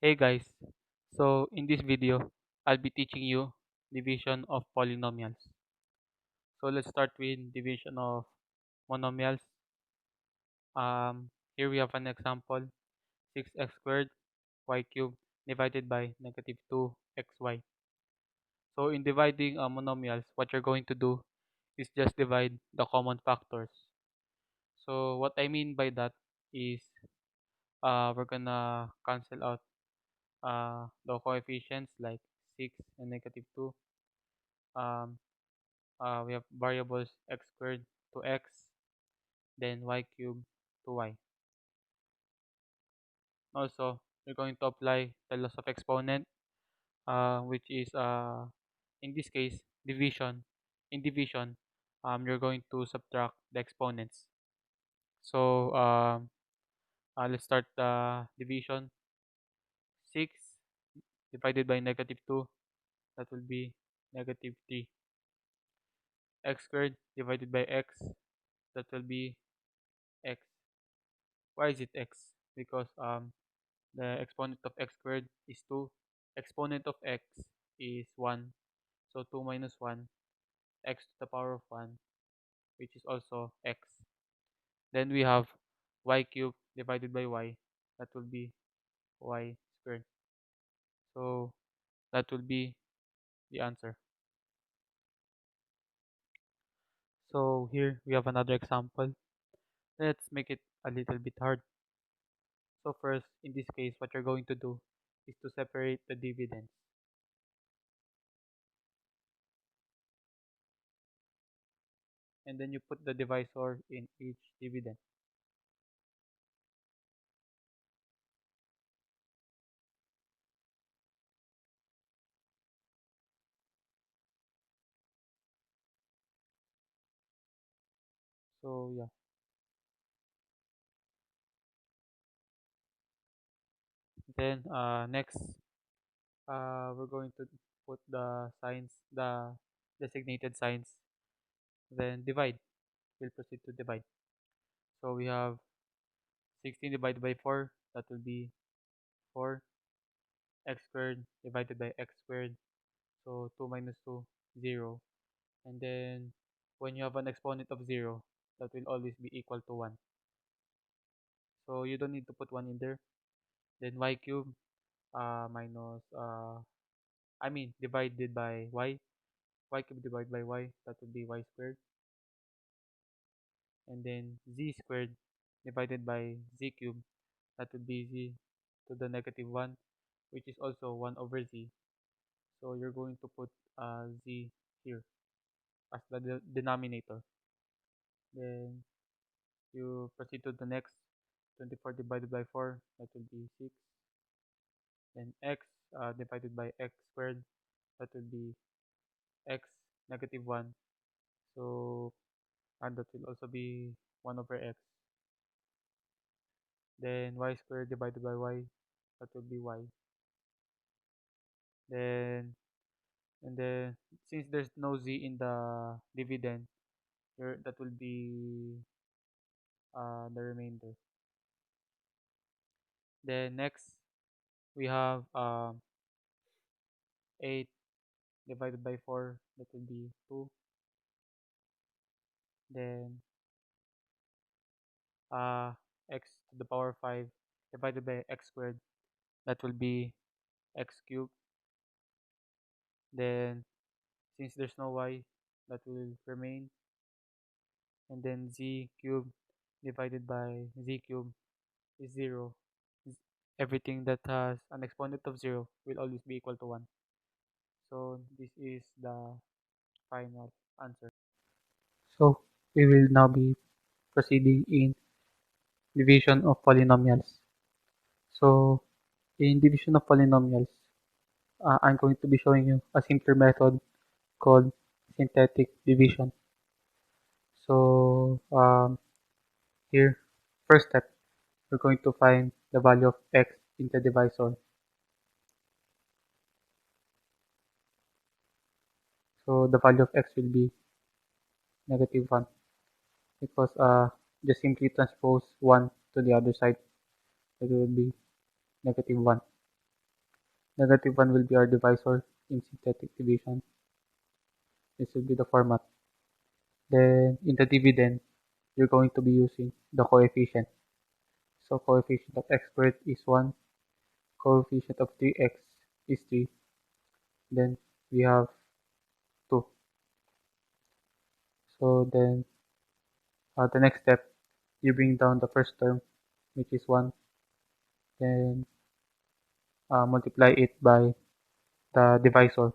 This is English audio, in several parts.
Hey guys, so in this video, I'll be teaching you division of polynomials. So let's start with division of monomials. Here we have an example, 6x squared y cubed divided by negative 2xy. So in dividing monomials, what you're going to do is just divide the common factors. So what I mean by that is we're gonna cancel out the coefficients like 6 and negative 2. Um, we have variables x squared to x, then y cubed to y. Also, we're going to apply the laws of exponent, which is in this case division. In division, you're going to subtract the exponents. So let's start the division. 6 divided by negative 2, that will be negative 3. X squared divided by x, that will be x. Why is it x? Because the exponent of x squared is 2. Exponent of x is 1. So 2 minus 1, x to the power of 1, which is also x. Then we have y cubed divided by y. That will be y squared. So that will be the answer. So here we have another example. Let's make it a little bit hard. So first, in this case, what you're going to do is to separate the dividends. And then you put the divisor in each dividend. So yeah. Then next, we're going to put the signs, the designated signs, then divide. We'll proceed to divide. So we have 16 divided by 4, that will be 4. X squared divided by x squared, so 2 minus 2, 0. And then when you have an exponent of 0, that will always be equal to 1. So you don't need to put 1 in there. Then y cubed minus, divided by y. Y cubed divided by y, that would be y squared. And then z squared divided by z cubed, that would be z to the negative 1, which is also 1 over z. So you're going to put z here as the denominator. Then you proceed to the next. 24 divided by 4, that will be 6. Then x divided by x squared, that will be x negative 1. So, and that will also be 1 over x. Then y squared divided by y, that will be y. Then, and then, since there's no z in the dividend, that will be the remainder. Then next, we have 8 divided by 4, that will be 2. Then x to the power 5 divided by x squared, that will be x cubed. Then since there's no y, that will remain. And then z cubed divided by z cubed is 0. Everything that has an exponent of 0 will always be equal to 1. So this is the final answer. So we will now be proceeding in division of polynomials. So in division of polynomials, I'm going to be showing you a simpler method called synthetic division. So here, first step, we're going to find the value of x in the divisor. So the value of x will be negative 1 because just simply transpose 1 to the other side. So it will be negative 1. Negative 1 will be our divisor in synthetic division. This will be the format. Then in the dividend, you're going to be using the coefficient. So coefficient of x squared is 1, coefficient of 3x is 3, then we have 2. So then the next step, you bring down the first term, which is 1, then multiply it by the divisor.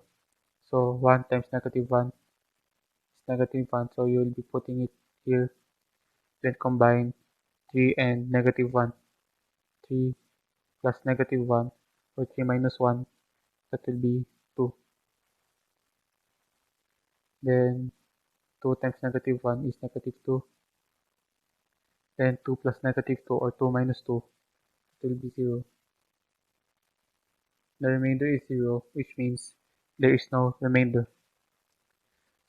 So 1 times negative 1 is negative 1, so you will be putting it here, then combine 3 and negative 1. 3 plus negative 1, or 3 minus 1, that will be 2. Then 2 times negative 1 is negative 2. Then 2 plus negative 2, or 2 minus 2, it will be 0. The remainder is 0, which means there is no remainder.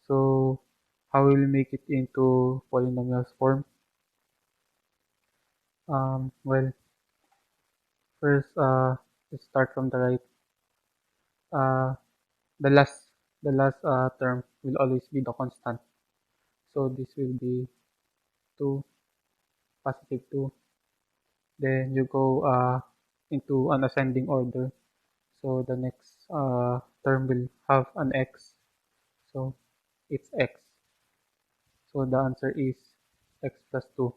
So how will we make it into polynomials form? Well, first, let's start from the right. Uh, the last term will always be the constant. So this will be 2, positive 2. Then you go into an ascending order. So the next term will have an x. So it's x. So the answer is x plus 2.